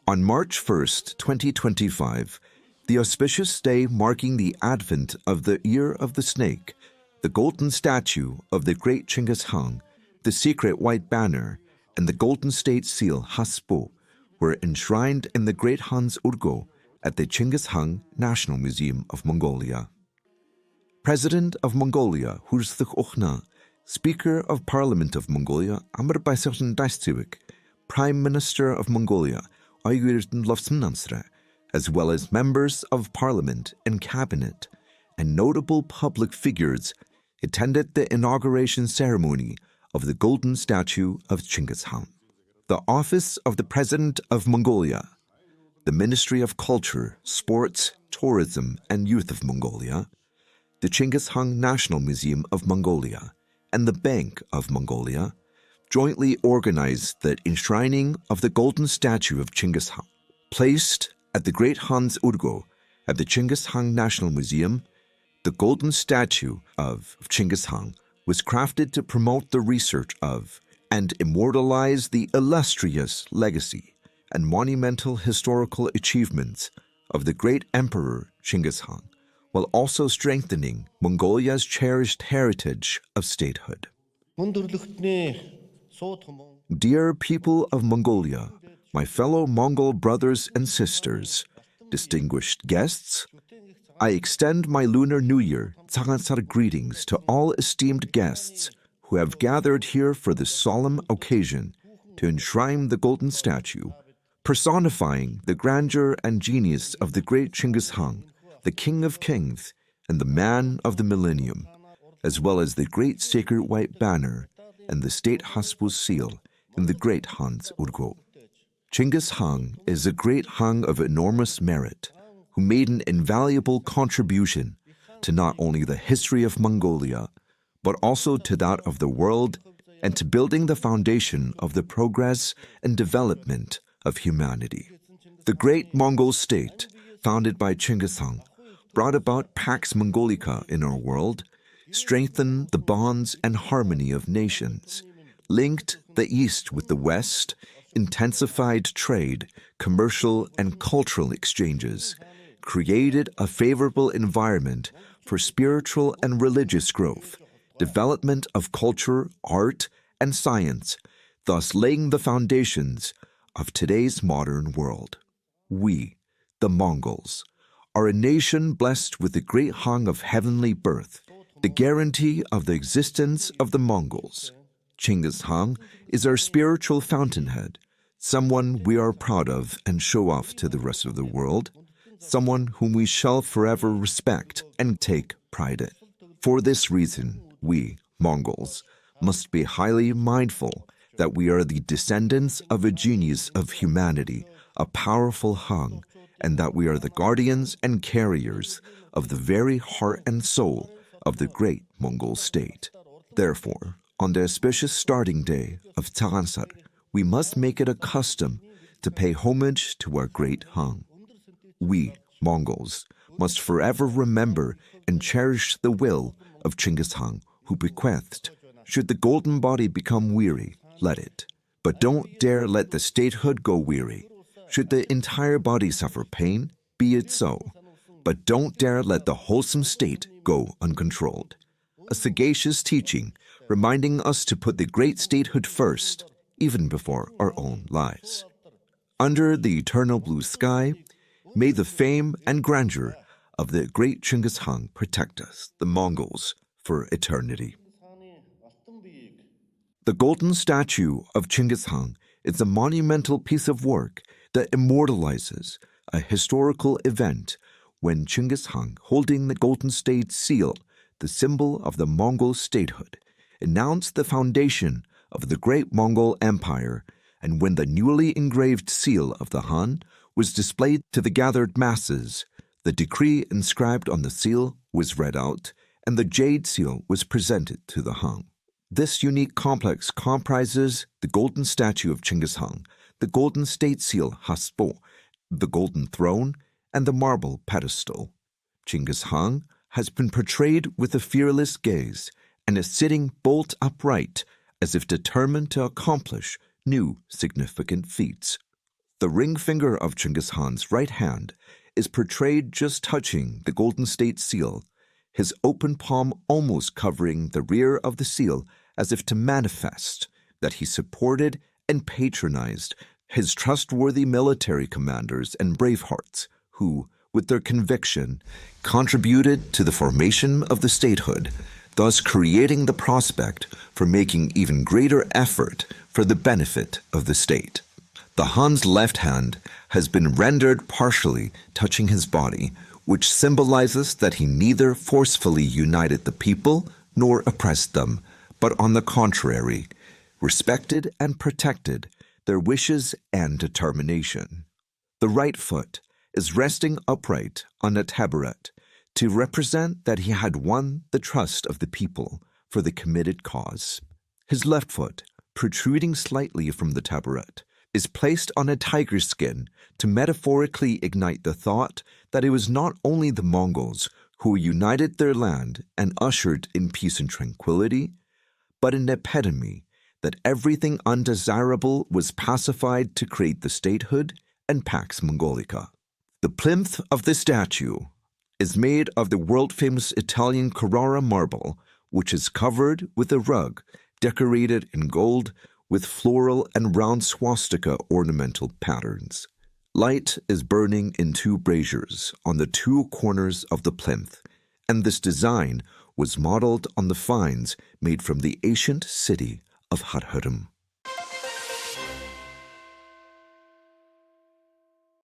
On March 1st, 2025, the auspicious day marking the advent of the Year of the Snake, the golden statue of the great Chinggis Khaan, the secret white banner, and the golden state seal Haspo were enshrined in the Great Khan's Urgo at the Chinggis Khan National Museum of Mongolia. President of Mongolia, Hursthuk Okhna, Speaker of Parliament of Mongolia, Amr Baisartan Daistivik, Prime Minister of Mongolia, Aygurten Lofsmnansra, as well as members of Parliament and Cabinet, and notable public figures attended the inauguration ceremony of the golden statue of Chinggis Khan. The Office of the President of Mongolia, the Ministry of Culture, Sports, Tourism, and Youth of Mongolia, the Chinggis Khan National Museum of Mongolia, and the Bank of Mongolia jointly organized the enshrining of the golden statue of Chinggis Khan. Placed at the Great Khan's Urgo at the Chinggis Khan National Museum, the golden statue of Chinggis Khan was crafted to promote the research of and immortalize the illustrious legacy and monumental historical achievements of the great Emperor Chinggis Khan, while also strengthening Mongolia's cherished heritage of statehood. Dear people of Mongolia, my fellow Mongol brothers and sisters, distinguished guests, I extend my Lunar New Year Tsagasar greetings to all esteemed guests who have gathered here for this solemn occasion to enshrine the golden statue, personifying the grandeur and genius of the great Chinggis Khan, the King of Kings and the Man of the Millennium, as well as the great sacred white banner and the state Haspo seal in the Great Khan's Urgo. Chinggis Khan is a great Khan of enormous merit, who made an invaluable contribution to not only the history of Mongolia, but also to that of the world and to building the foundation of the progress and development of humanity. The great Mongol state, founded by Chinggis Khan, brought about Pax Mongolica in our world, strengthened the bonds and harmony of nations, linked the East with the West, intensified trade, commercial and cultural exchanges, created a favorable environment for spiritual and religious growth, development of culture, art, and science, thus laying the foundations of today's modern world. We, the Mongols, are a nation blessed with the great Khan of heavenly birth, the guarantee of the existence of the Mongols. Chinggis Khan is our spiritual fountainhead, someone we are proud of and show off to the rest of the world, someone whom we shall forever respect and take pride in. For this reason, we, Mongols, must be highly mindful that we are the descendants of a genius of humanity, a powerful Khan, and that we are the guardians and carriers of the very heart and soul of the great Mongol state. Therefore, on the auspicious starting day of Tsagasar, we must make it a custom to pay homage to our great Khan. We, Mongols, must forever remember and cherish the will of Chinggis Khan, who bequeathed, should the golden body become weary, let it. But don't dare let the statehood go weary. Should the entire body suffer pain, be it so. But don't dare let the wholesome state go uncontrolled. A sagacious teaching reminding us to put the great statehood first, even before our own lives. Under the eternal blue sky, may the fame and grandeur of the great Chinggis Khan protect us, the Mongols, for eternity. The golden statue of Chinggis Khan is a monumental piece of work that immortalizes a historical event when Chinggis Khan, holding the golden state seal, the symbol of the Mongol statehood, announced the foundation of the great Mongol Empire, and when the newly engraved seal of the Khan was displayed to the gathered masses, the decree inscribed on the seal was read out, and the jade seal was presented to the Khan. This unique complex comprises the golden statue of Chinggis Khan, the golden state seal Haspo, the golden throne, and the marble pedestal. Chinggis Khan has been portrayed with a fearless gaze and is sitting bolt upright as if determined to accomplish new significant feats. The ring finger of Chinggis Khan's right hand is portrayed just touching the Golden State seal, his open palm almost covering the rear of the seal as if to manifest that he supported and patronized his trustworthy military commanders and bravehearts who, with their conviction, contributed to the formation of the statehood, thus creating the prospect for making even greater effort for the benefit of the state. The Khan's left hand has been rendered partially touching his body, which symbolizes that he neither forcefully united the people nor oppressed them, but on the contrary, respected and protected their wishes and determination. The right foot is resting upright on a tabaret to represent that he had won the trust of the people for the committed cause. His left foot, protruding slightly from the tabaret, is placed on a tiger skin to metaphorically ignite the thought that it was not only the Mongols who united their land and ushered in peace and tranquility, but an epitome that everything undesirable was pacified to create the statehood and Pax Mongolica. The plinth of the statue is made of the world-famous Italian Carrara marble, which is covered with a rug decorated in gold with floral and round swastika ornamental patterns. Light is burning in 2 braziers on the 2 corners of the plinth, and this design was modeled on the finds made from the ancient city of Harharam.